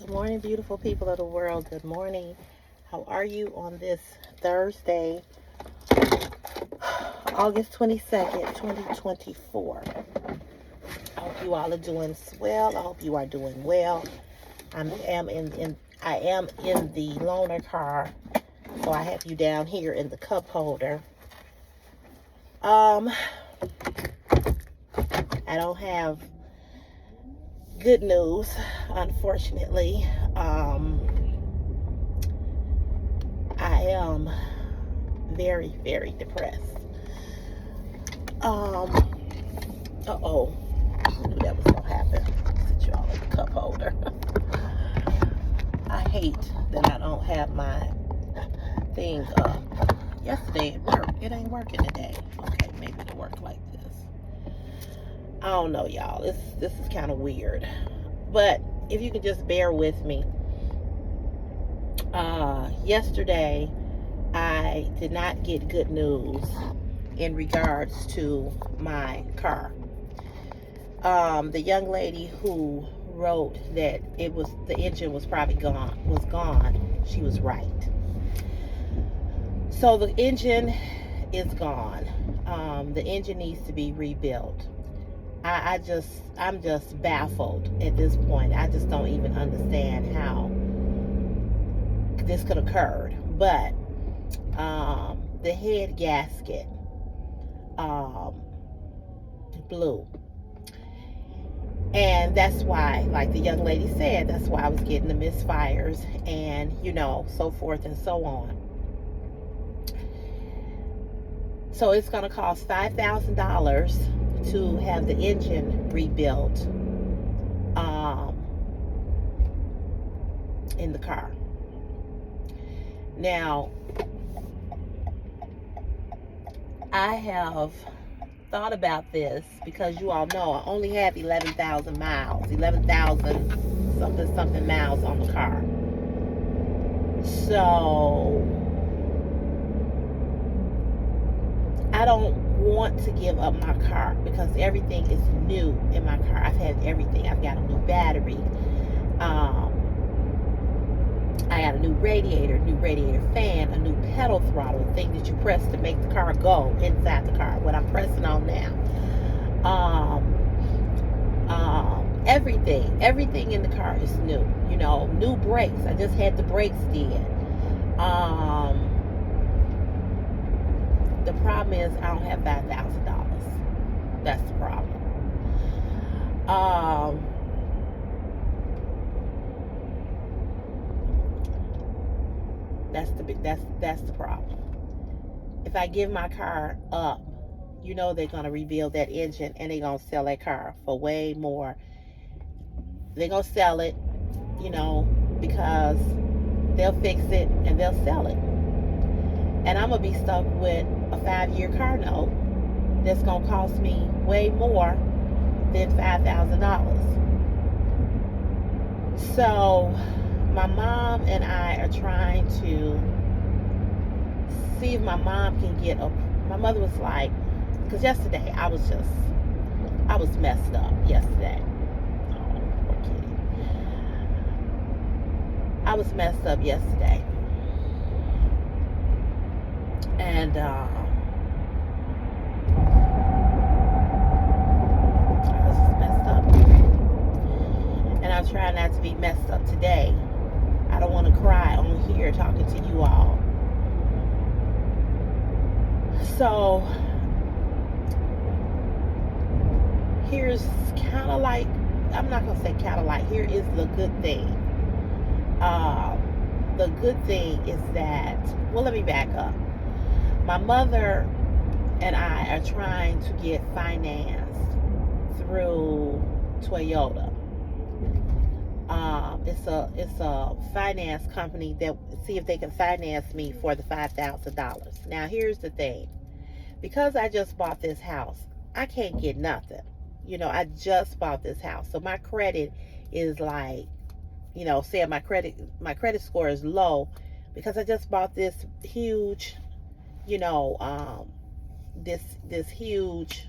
Good morning, beautiful people of the world. Good morning. How are you on this Thursday, August 22nd, 2024? I hope you all are doing well. I hope you are doing well. I am in the loaner car, so I have you down here in the cup holder. I don't have good news, unfortunately. I am very, very depressed. Uh-oh. I knew that was gonna happen. Sit y'all in the cup holder. I hate that I don't have my thing up. Yesterday it worked. It ain't working today. Okay, maybe it'll work like this. I don't know, y'all. This is kind of weird. But if you could just bear with me. Yesterday I did not get good news in regards to my car. The young lady who wrote that the engine was probably gone, she was right. So the engine is gone. The engine needs to be rebuilt. I'm just baffled at this point. I just don't even understand how this could occur. But the head gasket blew. And that's why, like the young lady said, that's why I was getting the misfires and, so forth and so on. So it's going to cost $5,000 to have the engine rebuilt in the car. Now, I have thought about this because you all know I only have 11,000 miles, 11,000 something miles on the car. So I don't want to give up my car because everything is new in my car. I've had everything. I've got a new battery. I got a new radiator fan, a new pedal throttle, thing that you press to make the car go inside the car. What I'm pressing on now. Everything in the car is new. New brakes. I just had the brakes did. The problem is I don't have $5,000. That's the problem. That's the problem. If I give my car up, they're gonna rebuild that engine and they're gonna sell that car for way more. They're gonna sell it, because they'll fix it and they'll sell it. And I'm gonna be stuck with a 5-year car note that's gonna cost me way more than $5,000. So my mom and I are trying to see if my mom can get my mother was like, because yesterday I was messed up yesterday. Oh, poor kitty. I was messed up yesterday. And I was just messed up. And I'm trying not to be messed up today. I don't want to cry on here talking to you all. So here's kind of like, I'm not going to say kind of like, here is the good thing. The good thing is that, well, let me back up. My mother and I are trying to get financed through Toyota. It's a finance company that see if they can finance me for the $5,000. Now here's the thing, because I just bought this house, I can't get nothing. I just bought this house, so my credit is like, say my credit score is low because I just bought this huge, this huge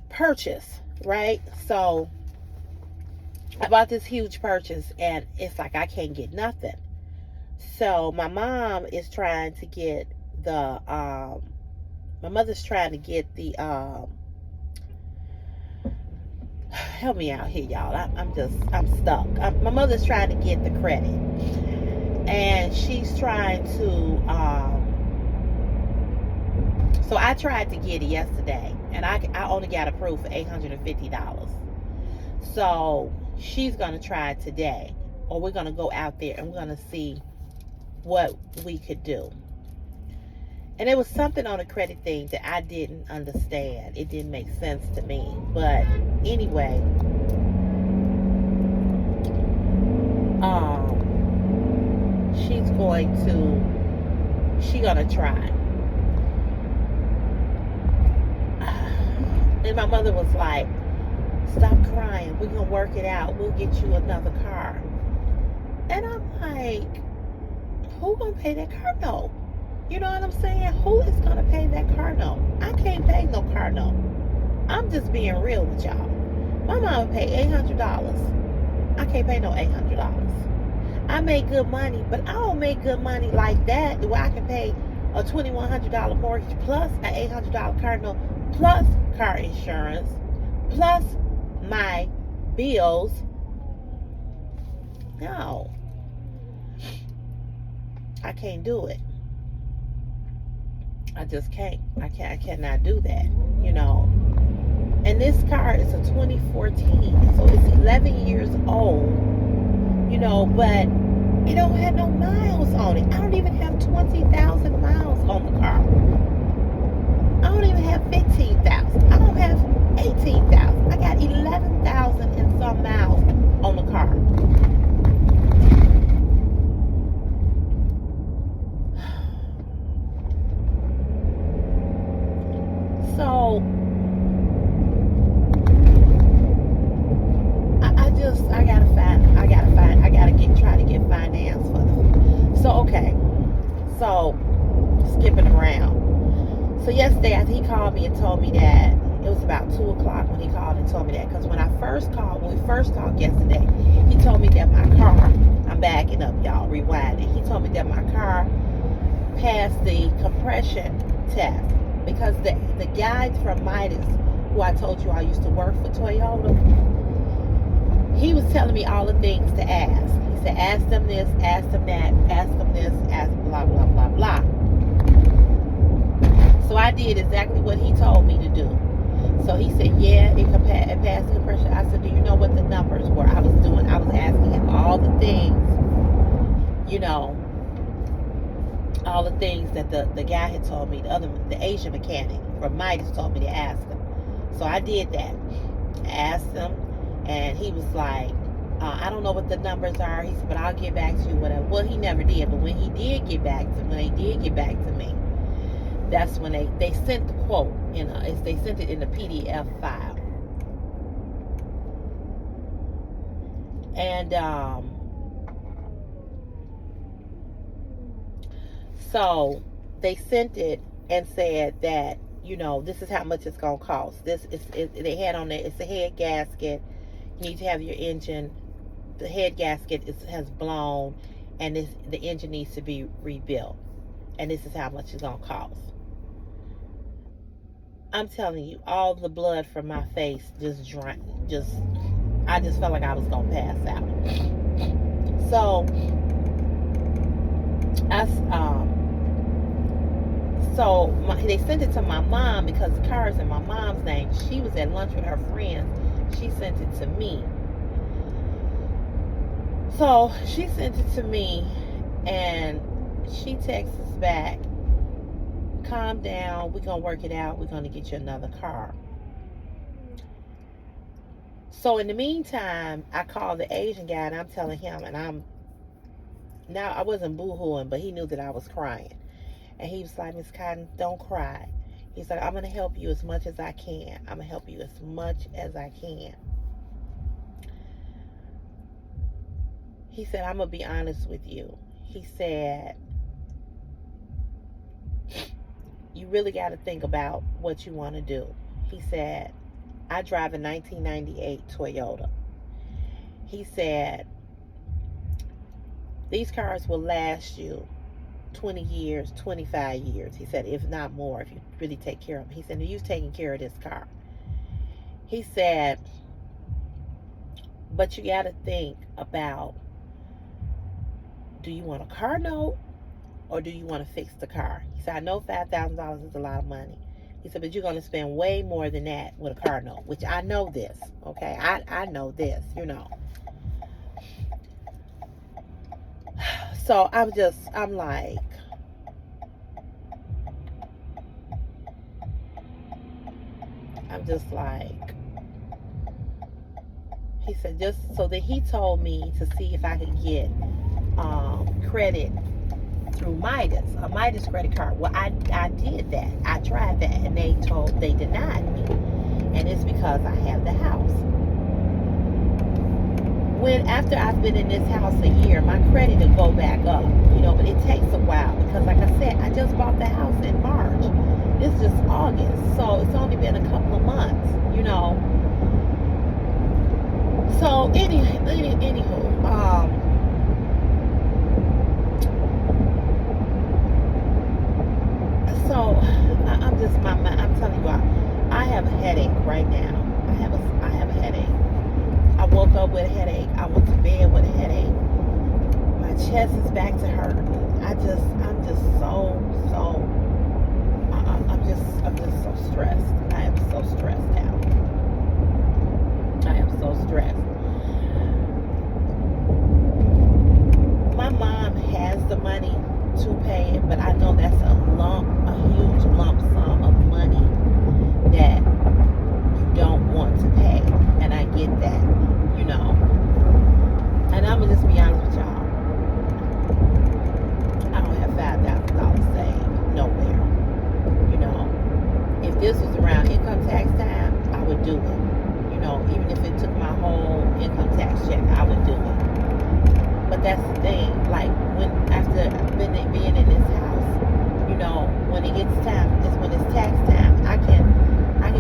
purchase, right? So I bought this huge purchase, and it's like I can't get nothing. So my mom is trying to get the my mother's trying to get the help me out here, y'all. I'm stuck. My mother's trying to get the credit, and she's trying to so I tried to get it yesterday, and I only got approved for $850. So she's gonna try it today, or we're gonna go out there and we're gonna see what we could do. And there was something on the credit thing that I didn't understand. It didn't make sense to me. But anyway, she's gonna try. And my mother was like, stop crying. We're gonna work it out. We'll get you another car. And I'm like, who gonna pay that car note? You know what I'm saying? Who is gonna pay that car note? I can't pay no car note. I'm just being real with y'all. My mama paid $800. I can't pay no $800. I make good money, but I don't make good money like that where I can pay a $2,100 mortgage plus an $800 car note plus car insurance plus my bills. No, I can't do it. I just can't. I cannot do that. You know. And this car is a 2014, so it's 11 years old. You know, but it don't have no miles on it. I don't even have 20,000 miles on the car. I don't even have 15,000. I don't have 18,000. I got 11,000 and some miles on the car. So try to get finance for them. So okay, so skipping around. So yesterday after he called me and told me that, it was about 2:00 when he called and told me that, because when we first talked yesterday, he told me that my car, I'm backing up y'all, rewinding, he told me that my car passed the compression test, because the guy from Midas, who I told you I used to work for Toyota, he was telling me all the things to ask. He said, ask them this, ask them that, ask them this, ask blah, blah, blah, blah. So I did exactly what he told me to do. So he said, yeah, it passed the compression. I said, do you know what the numbers were? I was asking him all the things, you know, all the things that the guy had told me, the Asian mechanic from Midas told me to ask him. So I did that. I asked him, and he was like, I don't know what the numbers are. He said, but I'll get back to you, whatever. Well, he never did, but when he did get back to me, that's when they sent the quote, you know, they sent it in the PDF file. And so they sent it and said that, you know, this is how much it's gonna cost. They had on there, it's a head gasket. You need to have your engine. The head gasket has blown, and the engine needs to be rebuilt. And this is how much it's gonna cost. I'm telling you, all the blood from my face just drank. I just felt like I was gonna pass out. So they sent it to my mom because the car is in my mom's name. She was at lunch with her friends. She sent it to me. So she sent it to me, and she texts us back, calm down, we're going to work it out, we're going to get you another car. So in the meantime, I called the Asian guy, and I'm telling him, and I wasn't boo-hooing, but he knew that I was crying. And he was like, Miss Cotton, don't cry. He's like, I'm going to help you as much as I can. I'm going to help you as much as I can. He said, I'm going to be honest with you. He said, you really got to think about what you want to do. He said, I drive a 1998 Toyota. He said, these cars will last you 20 years, 25 years. He said, if not more, if you really take care of them. He said, you've taken care of this car. He said, but you got to think about, do you want a car note or do you want to fix the car? He said, I know $5,000 is a lot of money. He said, but you're going to spend way more than that with a car note, which I know this, okay? I know this, you know. So I'm like, he said, just so that he told me to see if I could get credit through Midas, a Midas credit card. Well, I did that. I tried that, and they denied me, and it's because I have the house. When after I've been in this house a year, my credit will go back up, you know, but it takes a while because, like I said, I just bought the house in March. This is just August, so it's only been a couple of months, you know. So anywho, so I'm telling you, I have a headache right now. I have a headache. I woke up with a headache. I went to bed with a headache. My chest is back to hurting. I'm just so stressed. I am so stressed out. I am so stressed. My mom has the money to pay it, but I know that's a huge lump sum of money that you don't want to pay, and I get that, you know. And I'm gonna just be honest with y'all. I don't have $5,000 saved nowhere. You know, if this was around income tax time, I would do it. You know, even if it took my whole income tax check, I would do it. But that's the thing, like after being in this house, you know, when it gets time, it's when it's tax time, I can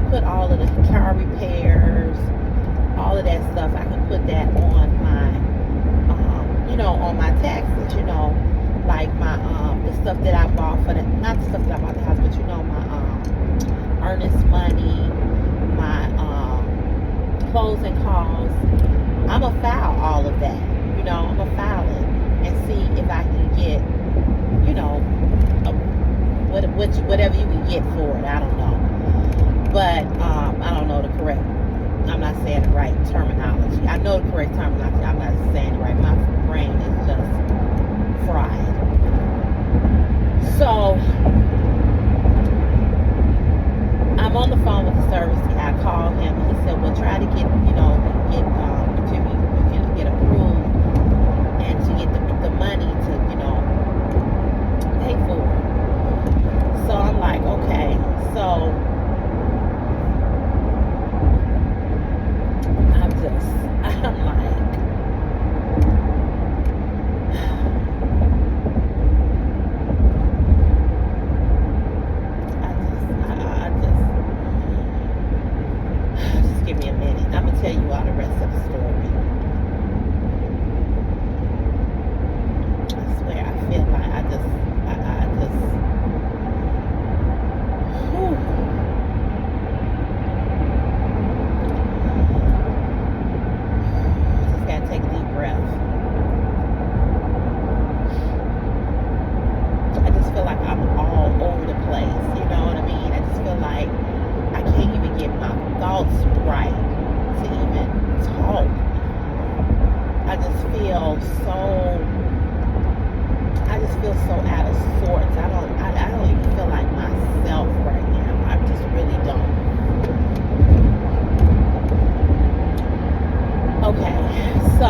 put all of the car repairs, all of that stuff, I can put that on my, you know, on my taxes, you know, like my, the stuff that I bought for the, not the stuff that I bought the house, but you know, my, earnest money, my, closing costs, I'm gonna file all of that. You know, I'm gonna file it and see if I can get, you know, whatever you can get for it. I don't know, but I don't know the correct. I'm not saying the right terminology. I know the correct terminology. I'm not saying it right. My brain is just fried. So I'm on the phone with the service guy. I called him and he said, "Well, try to get, you know, until you can get approved." And to get the money to, you know, pay for it. So I'm like, okay. So I'm like, just give me a minute. I'm gonna tell you all the rest of the story. I swear, I feel like I just, whew. Just gotta take a deep breath. I just feel like I'm all over the place, you know what I mean? I just feel like I can't even get my thoughts right to even talk. I just feel so out of sorts. I don't even feel like myself right now. I just really don't. Okay, so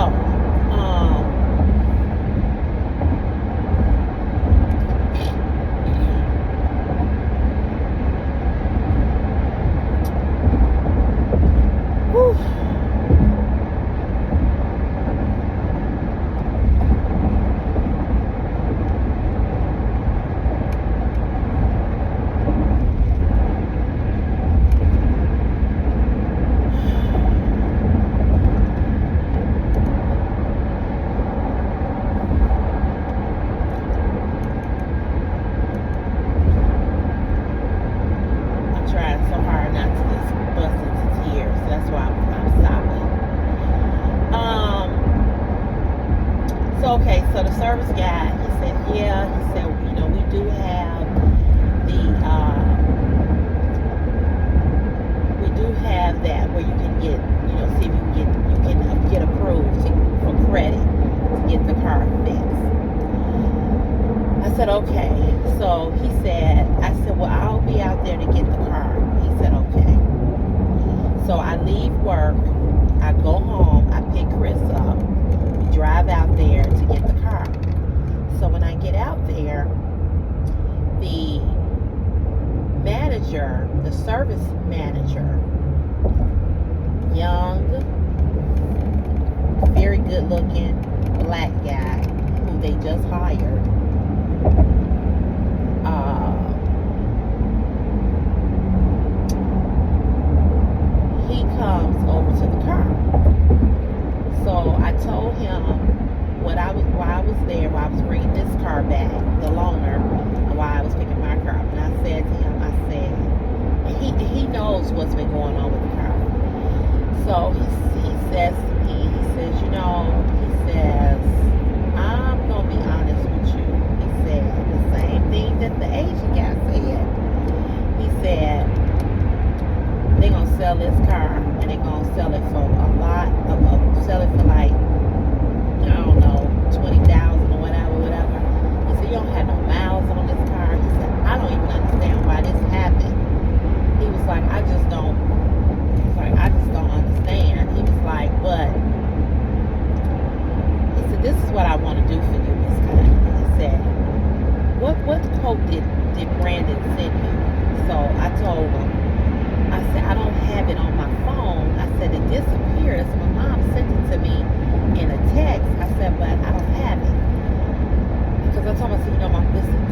okay, so the service guy, he said, yeah, he said, we do have the, we do have that where you can get, see if you can get approved for credit to get the car fixed. I said, okay. So I said, well, I'll be out there to get the car. He said, okay. So I leave work, I go home, I pick Chris up, we drive out there to get the car. So when I get out there, the manager, the service manager, young, very good looking black guy who they just hired, he comes over to the car. So I told him while I was there, while I was bringing this car back, the loaner, and while I was picking my car up, and I said to him, and he knows what's been going on with the car. So he says to me, he says, I'm gonna be honest with you. He said the same thing that the Asian guy said. He said they're gonna sell this car and they're gonna sell it for a lot sell it for like, I don't know, 20,000 or whatever. He said, you don't have no miles on this car. He said, I don't even understand why this happened. He was like, I just don't understand. He was like, but he said, this is what I want to do for you, Miss Connie. He said, what quote did Brandon send you? So I told him, I said, I don't have it on my phone. I said, it disappeared. So my mom sent it to me in a text. I said, but I don't have it. Because I told him, I said,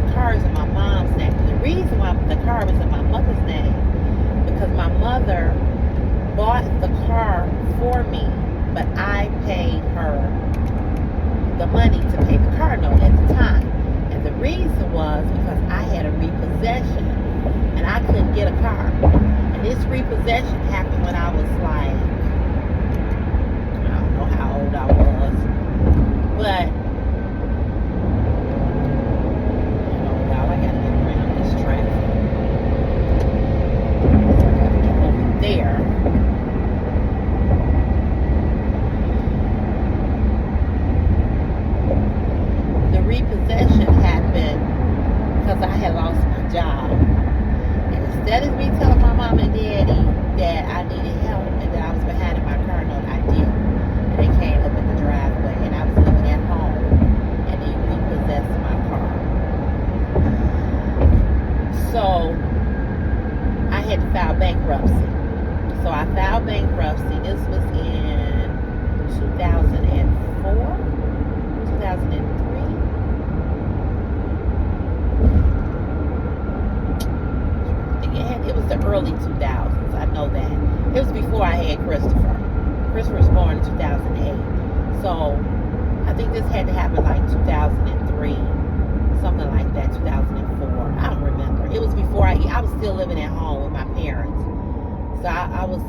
the car is in my mom's name. The reason why the car was in my mother's name, because my mother bought the car for me, but I paid her the money to pay the car note at the time. And the reason was because I had a repossession and I couldn't get a car. And this repossession happened when I was like, I don't know how old I was, but y'all, I gotta get around this traffic. I gotta get over there. The repossession happened because I had lost my job. And instead of me telling my mom and daddy that I needed help and that I was behind in my car note, I did. And they came up in the driveway and I was living at home and they repossessed my car. So I had to file bankruptcy. So I filed bankruptcy. This was in 2004, 2003. It was the early 2000s. I know that. It was before I had Christopher. Christopher was born in 2008. So I think this had to happen like 2003, something like that, 2004. I don't remember. It was before I was still living at home with my parents. So I was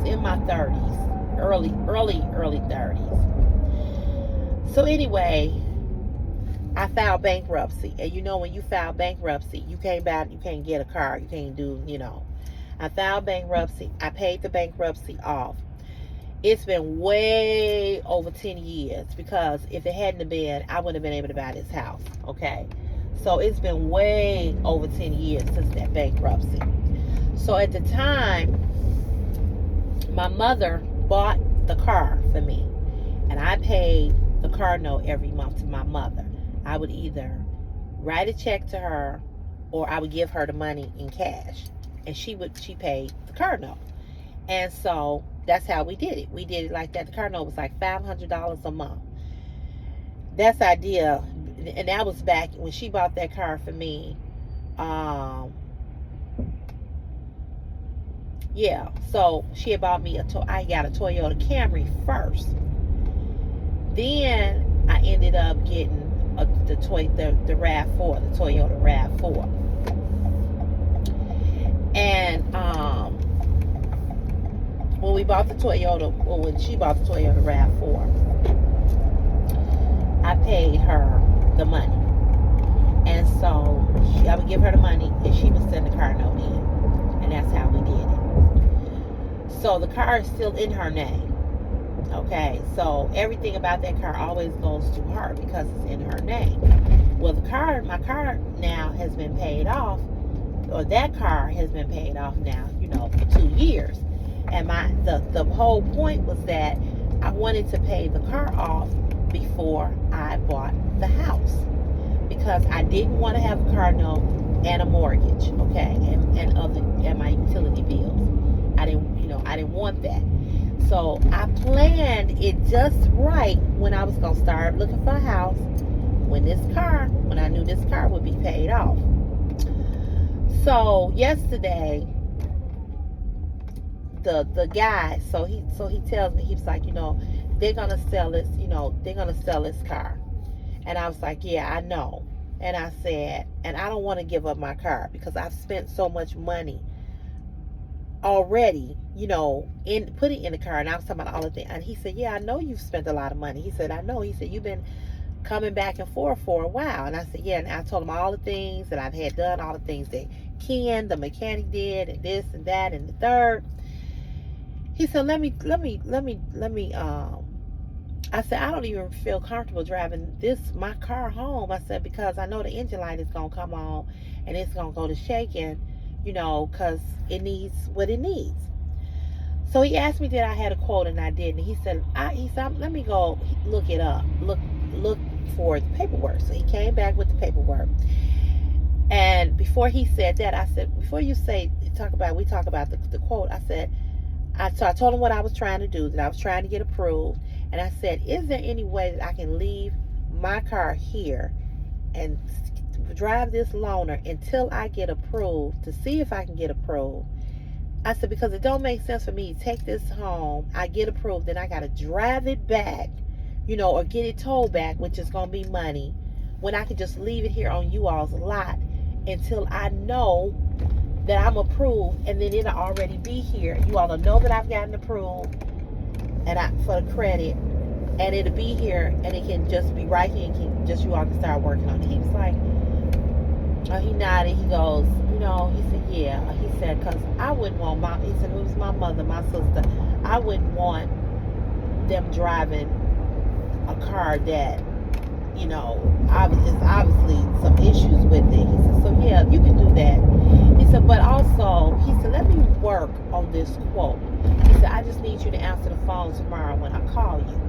in my 30s, early 30s. So anyway, I filed bankruptcy. And when you file bankruptcy, you can't get a car. You can't do, I filed bankruptcy. I paid the bankruptcy off. It's been way over 10 years because if it hadn't been, I wouldn't have been able to buy this house. Okay. So it's been way over 10 years since that bankruptcy. So at the time, my mother bought the car for me. And I paid the car note every month to my mother. I would either write a check to her or I would give her the money in cash. And she paid the car note. And so that's how we did it. We did it like that. The car note was like $500 a month. That's the idea. And that was back when she bought that car for me. Yeah. So she had bought me I got a Toyota Camry first. Then I ended up getting the RAV4, the Toyota RAV4. And when she bought the Toyota RAV4, I paid the money. And so I would give her the money and she would send the car note in. And that's how we did it. So the car is still in her name. Okay, so everything about that car always goes to her because it's in her name. Well, my car now has been paid off, or that car has been paid off now, for 2 years. And the whole point was that I wanted to pay the car off before I bought the house, because I didn't want to have a car note and a mortgage, okay, and my utility bills. I didn't want that. So I planned it just right when I was gonna start looking for a house, when I knew this car would be paid off. So yesterday, the guy, so he tells me, he was like, they're gonna sell this car. And I was like, yeah, I know. And I said, and I don't want to give up my car because I've spent so much money already, in putting in the car. And I was talking about all the things. And he said, yeah, I know you've spent a lot of money. He said, I know. He said, you've been coming back and forth for a while. And I said, yeah. And I told him all the things that I've had done, all the things that Ken, the mechanic, did, and this and that and the third. He said, let me I said, I don't even feel comfortable driving my car home. I said, because I know the engine light is going to come on and it's going to go to shaking, because it needs what it needs. So he asked me did I had a quote, and I didn't. He said, let me go look it up, look for the paperwork. So he came back with the paperwork. And before he said that, I said, before you talk about the quote, I said, so I told him what I was trying to do, that I was trying to get approved. And I said, is there any way that I can leave my car here and drive this loaner until I get approved, to see if I can get approved? I said, because it don't make sense for me to take this home, I get approved, then I got to drive it back, or get it towed back, which is going to be money, when I could just leave it here on you all's lot until I know that I'm approved, and then it'll already be here. You all will know that I've gotten approved for the credit, and it'll be here, and it can just be right here, and you all can start working on it. He was like, he nodded, he goes, he said, yeah. He said, because I wouldn't want he said, it was my mother, my sister, I wouldn't want them driving a car that, obviously some issues with it. He said, so yeah, you can do that. He said, but also, he said, let me work on this quote. He said, I just need you to answer the phone tomorrow when I call you.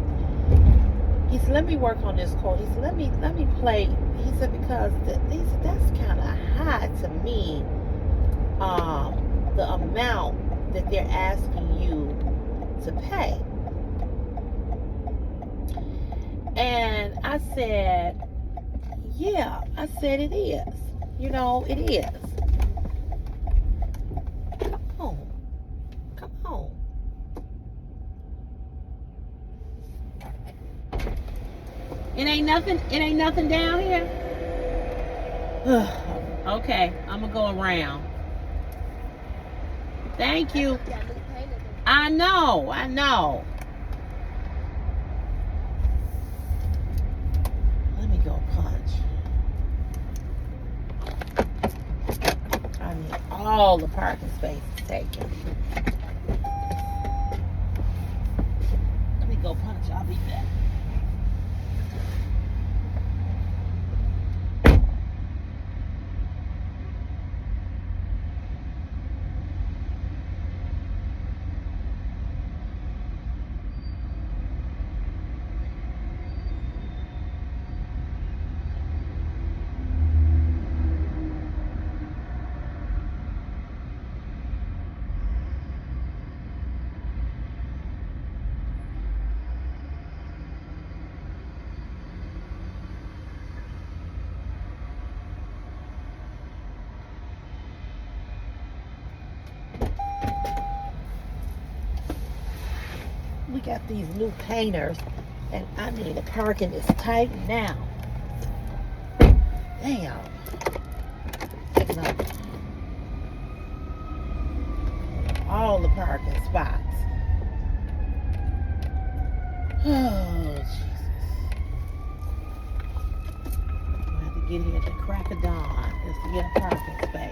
He said, let me work on this quote. He said, let me play. He said, because that's kind of high to me, the amount that they're asking you to pay. And I said, yeah, I said it is. It is. Come on. It ain't nothing down here. Okay, I'm gonna go around. Thank you. I know. Let me go punch. I need all the parking spaces taken. Let me go punch. I'll be back. We got these new painters, and I need the parking is tight now. Damn. Taking up all the parking spots. Oh, Jesus. Get here at the crack of dawn just to get a parking space.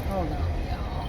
Hold on, y'all.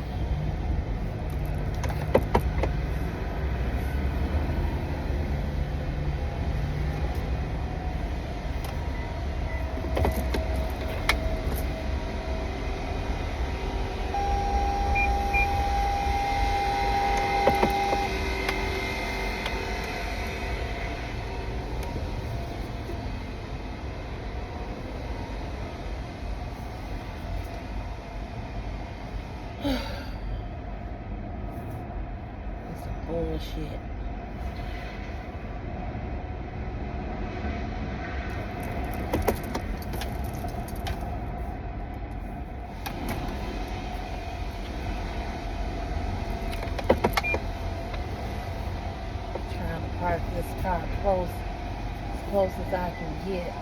It's some bullshit. Trying to park this car as close as I can get.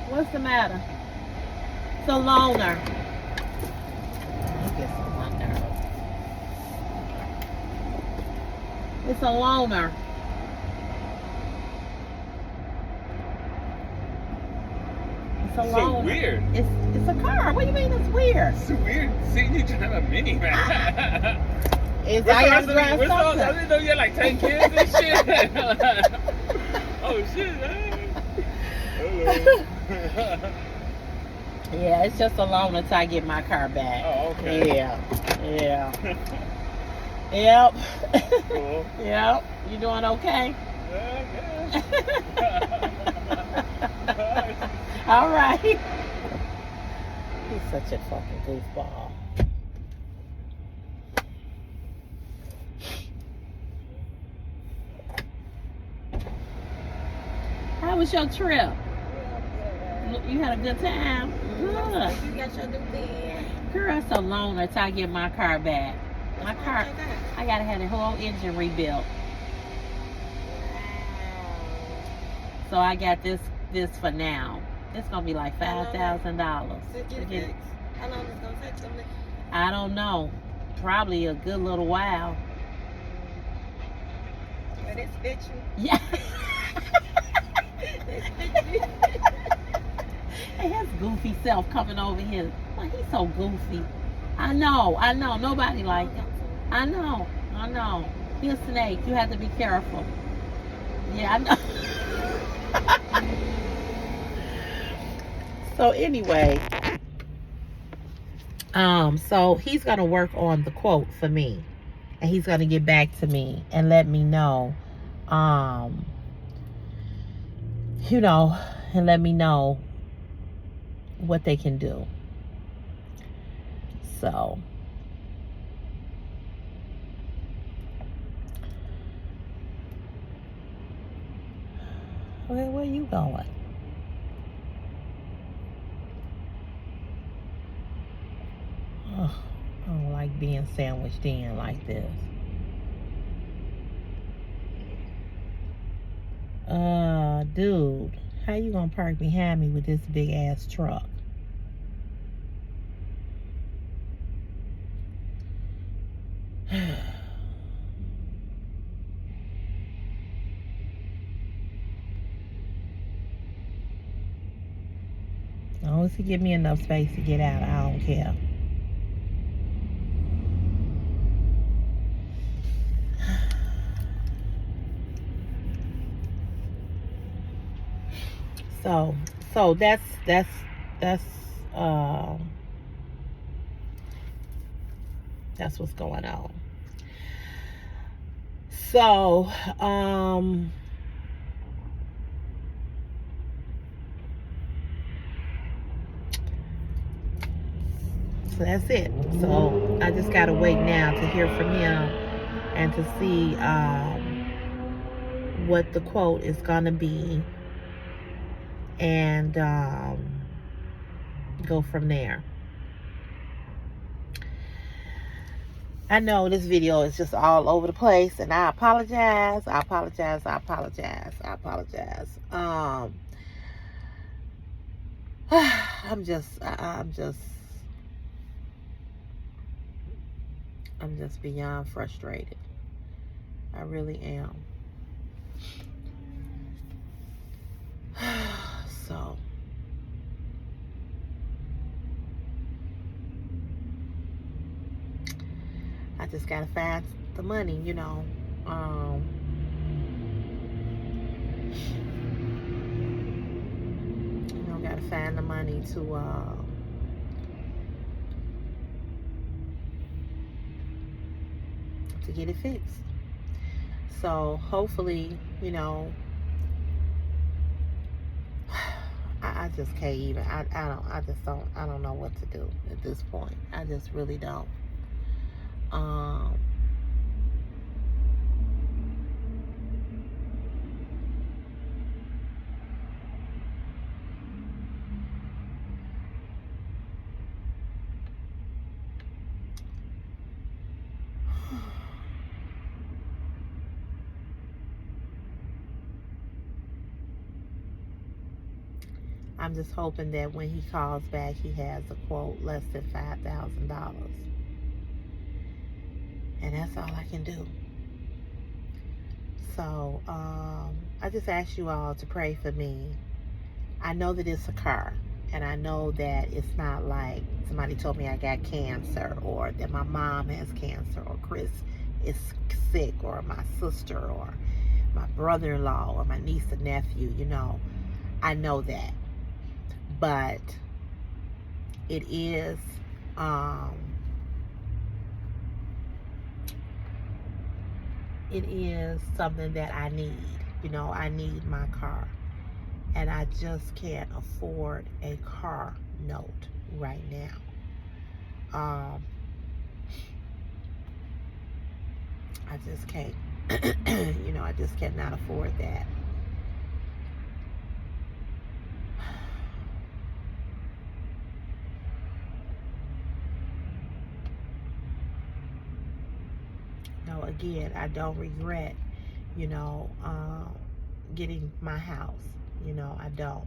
What's the matter? It's a loner. He gets on my nerves. It's a loner. It's a So loner. weird. It's a car. What do you mean it's weird? It's weird seeing you drive a minivan. It's I gotta drive I something. didn't know you had like 10 kids and shit. Oh shit, hello. Yeah, it's just a loan until I get my car back. Oh, okay. Yeah. Yep. Cool. Yep. You doing okay? Yeah, All right. He's such a fucking goofball. How was your trip? You had a good time? Good. You got your new bed. Girl, it's a loan until I get my car back. My car, I gotta have the whole engine rebuilt. So I got this for now. It's gonna be like $5,000. How long is it gonna take them? I don't know. Probably a good little while. But it's fit you. Yeah. It's fit you. And his goofy self coming over here. Like, he's so goofy. I know. Nobody like him. I know. He's a snake. You have to be careful. Yeah, I know. So anyway, so he's gonna work on the quote for me, and he's gonna get back to me and let me know, and let me know what they can do. So okay, where are you going? Ugh, I don't like being sandwiched in like this. Dude, how you gonna park behind me with this big ass truck? As long as he give me enough space to get out, I don't care. So that's That's what's going on. So, so that's it. So I just gotta wait now to hear from him and to see what the quote is gonna be, and go from there. I know this video is just all over the place, and I apologize. I apologize. I apologize. I apologize. I'm just beyond frustrated. I really am. So I just gotta find the money, you know. Gotta find the money to get it fixed. So hopefully, you know, I just can't even. I don't know what to do at this point. I just really don't. I'm just hoping that when he calls back, he has a quote less than $5,000. And that's all I can do. So, I just ask you all to pray for me. I know that it's a car. And I know that it's not like somebody told me I got cancer, or that my mom has cancer, or Chris is sick, or my sister, or my brother-in-law, or my niece and nephew, you know. I know that. But it is something that I need. You know, I need my car. And I just can't afford a car note right now. I just can't. You know, I just cannot afford that. No, again, I don't regret, you know, getting my house. You know, I don't.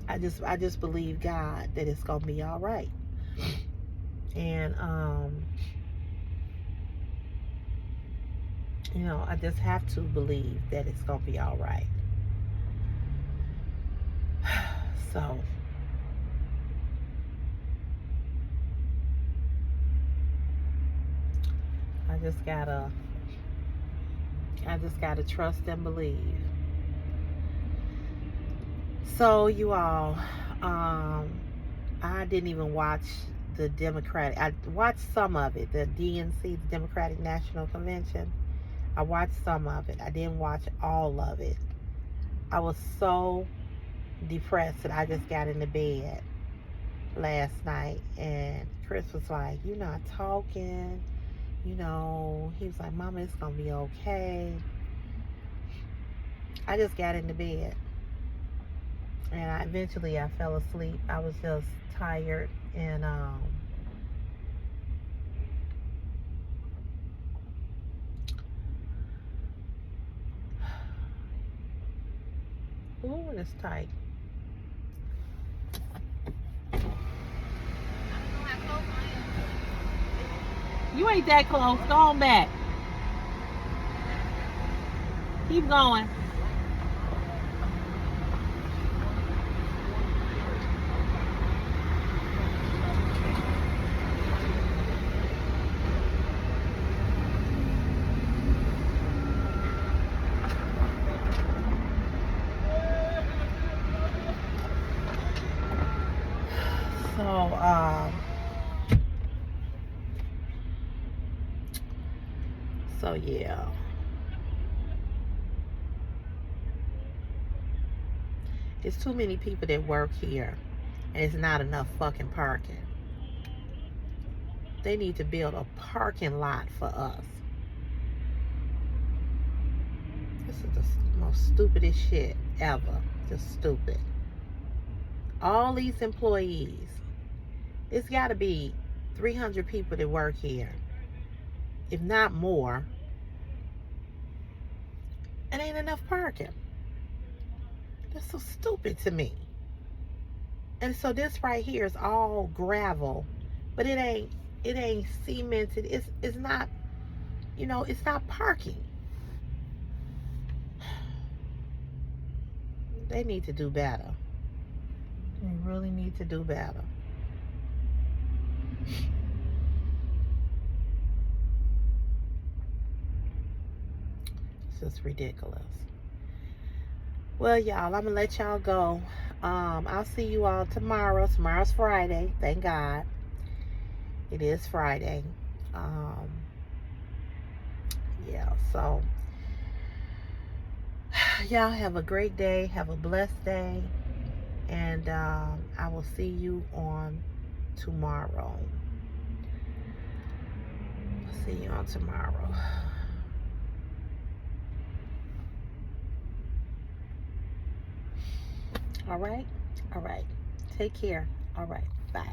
I just believe God that it's gonna be all right. And you know, I just have to believe that it's gonna be all right. So I just gotta trust and believe. So you all, I didn't even watch the Democratic. I watched some of it, the DNC, the Democratic National Convention. I watched some of it. I didn't watch all of it. I was so depressed that I just got into bed last night, and Chris was like, "You're not talking." You know, he was like, "Mama, it's gonna be okay." I just got into bed, and eventually I fell asleep. I was just tired, and ooh, it's tight. You ain't that close. Go on back. Keep going. So yeah. It's too many people that work here, and it's not enough fucking parking. They need to build a parking lot for us. This is the most stupidest shit ever. Just stupid. All these employees, it's got to be 300 people that work here, if not more. It ain't enough parking. That's so stupid to me. And so this right here is all gravel, but it ain't cemented. It's not, it's not parking. They need to do better. They really need to do better. It's just ridiculous. Well, y'all, I'm gonna let y'all go. I'll see you all tomorrow. Tomorrow's Friday. Thank God. It is Friday. Yeah, so y'all have a great day. Have a blessed day. And I will see you on tomorrow. I'll see you on tomorrow. All right? All right. Take care. All right. Bye.